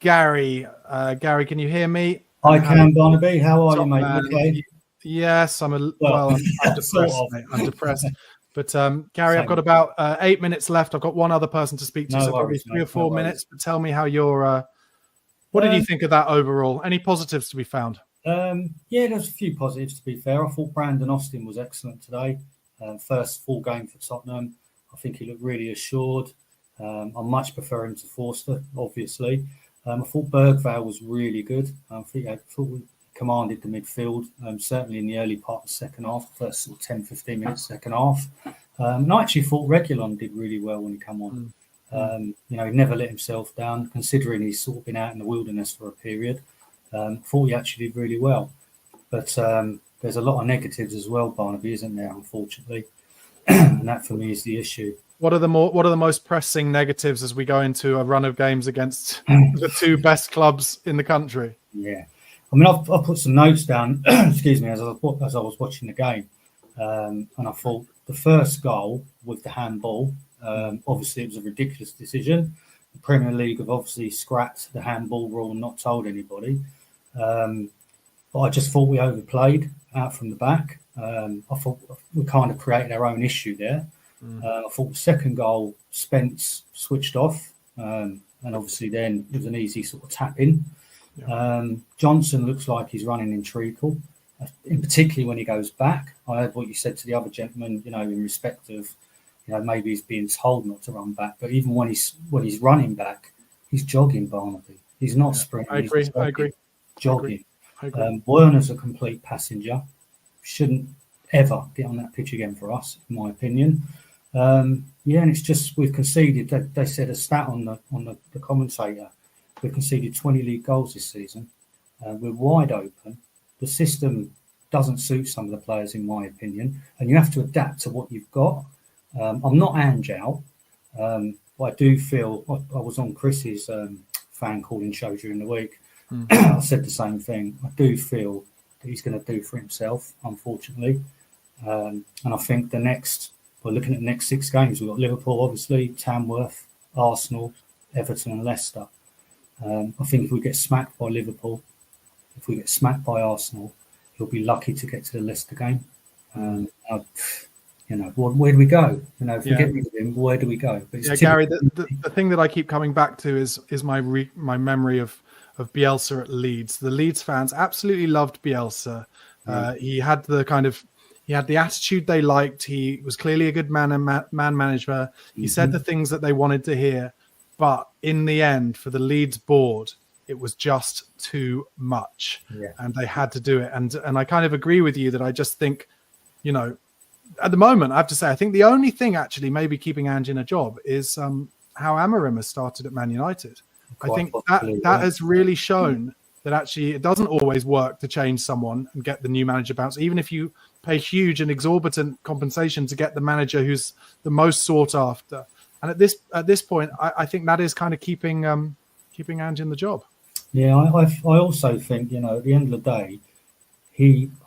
Gary. Gary, can you hear me? I can, Barnaby. How are you, mate? Okay. Yes, I'm depressed, mate. I'm depressed. But Gary, I've got about 8 minutes left. I've got one other person to speak to, so probably 3 or 4 minutes. But tell me how you're. What did you think of that overall? Any positives to be found? Yeah, there's a few positives to be fair. I thought Brandon Austin was excellent today. First full game for Tottenham. I think he looked really assured. I much prefer him to Forster, obviously. I thought Bergvall was really good. I thought we commanded the midfield, certainly in the early part of the second half, first sort of 10, 15 minutes second half. And I actually thought Reguilon did really well when he came on. He never let himself down, considering he's sort of been out in the wilderness for a period. Thought he actually did really well. But there's a lot of negatives as well, Barnaby, isn't there, unfortunately? And that for me is the issue. What are the most pressing negatives as we go into a run of games against the two best clubs in the country? Yeah, I mean, I've put some notes down. Excuse me, as I was watching the game, and I thought the first goal with the handball. Obviously, it was a ridiculous decision. The Premier League have obviously scrapped the handball rule and not told anybody. But I just thought we overplayed out from the back. I thought we kind of created our own issue there. I thought the second goal, Spence switched off, and obviously then it was an easy sort of tap in. Yeah. Johnson looks like he's running in treacle, in particularly when he goes back. I heard what you said to the other gentleman, in respect of, maybe he's being told not to run back, but even when he's running back, he's jogging, Barnaby. He's not sprinting. I agree. Jogging. I agree. Werner's a complete passenger. Shouldn't ever get on that pitch again for us, in my opinion. And it's just we've conceded. They said a stat on the commentator. We've conceded 20 league goals this season. We're wide open. The system doesn't suit some of the players, in my opinion, and you have to adapt to what you've got. I'm not Angel, but I do feel I was on Chris's fan calling show during the week. I said the same thing. I do feel that he's going to do for himself, unfortunately, and I think we're looking at the next 6 games. We've got Liverpool, obviously, Tamworth, Arsenal, Everton and Leicester. I think if we get smacked by Liverpool, if we get smacked by Arsenal, he'll be lucky to get to the Leicester game. Where do we go? If we get rid of him, where do we go? Gary, the thing that I keep coming back to is my memory of Bielsa at Leeds. The Leeds fans absolutely loved Bielsa. He had the attitude they liked. He was clearly a good man manager. He said the things that they wanted to hear. But in the end, for the Leeds board, it was just too much. Yeah. And they had to do it. And I kind of agree with you that I just think, at the moment, I have to say, I think the only thing actually maybe keeping Ange in a job is how Amorim has started at Man United. I think that has really shown that actually it doesn't always work to change someone and get the new manager bounce, even if you pay huge and exorbitant compensation to get the manager who's the most sought after. And at this point, I think that is kind of keeping Ange in the job. Yeah, I also think, at the end of the day,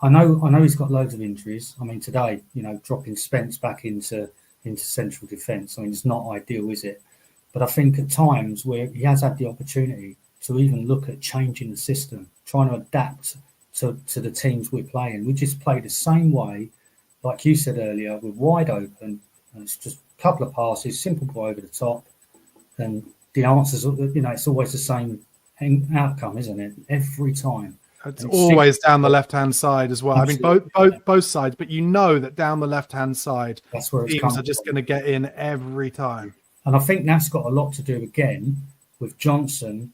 I know he's got loads of injuries. I mean, today, dropping Spence back into central defence, I mean, it's not ideal, is it? But I think at times where he has had the opportunity to even look at changing the system, trying to adapt to the teams we're playing. We just play the same way, like you said earlier, we're wide open, and it's just a couple of passes, simple ball over the top, and the answers, it's always the same outcome, isn't it? Every time. It's always down the left-hand side as well. Absolutely. I mean, both sides, but that down the left-hand side, that's where teams are just going to get in every time. And I think that's got a lot to do again with Johnson,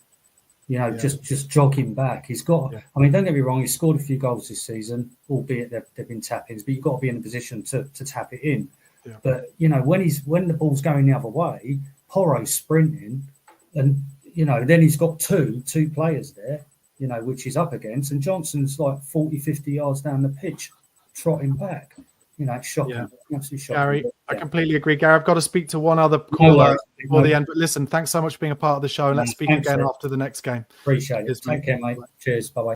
just jogging back. He's got. Yeah. I mean, don't get me wrong. He's scored a few goals this season, albeit they've been tap-ins. But you've got to be in a position to tap it in. Yeah. But when the ball's going the other way, Porro's sprinting, and then he's got two players there. Which he's up against, and Johnson's like 40, 50 yards down the pitch, trotting back. It's shocking. Absolutely shocking. Gary, I completely agree. Gary, I've got to speak to one other caller before the end. But listen, thanks so much for being a part of the show, and let's speak again after the next game. Appreciate it. Take care, mate. Cheers. Bye-bye.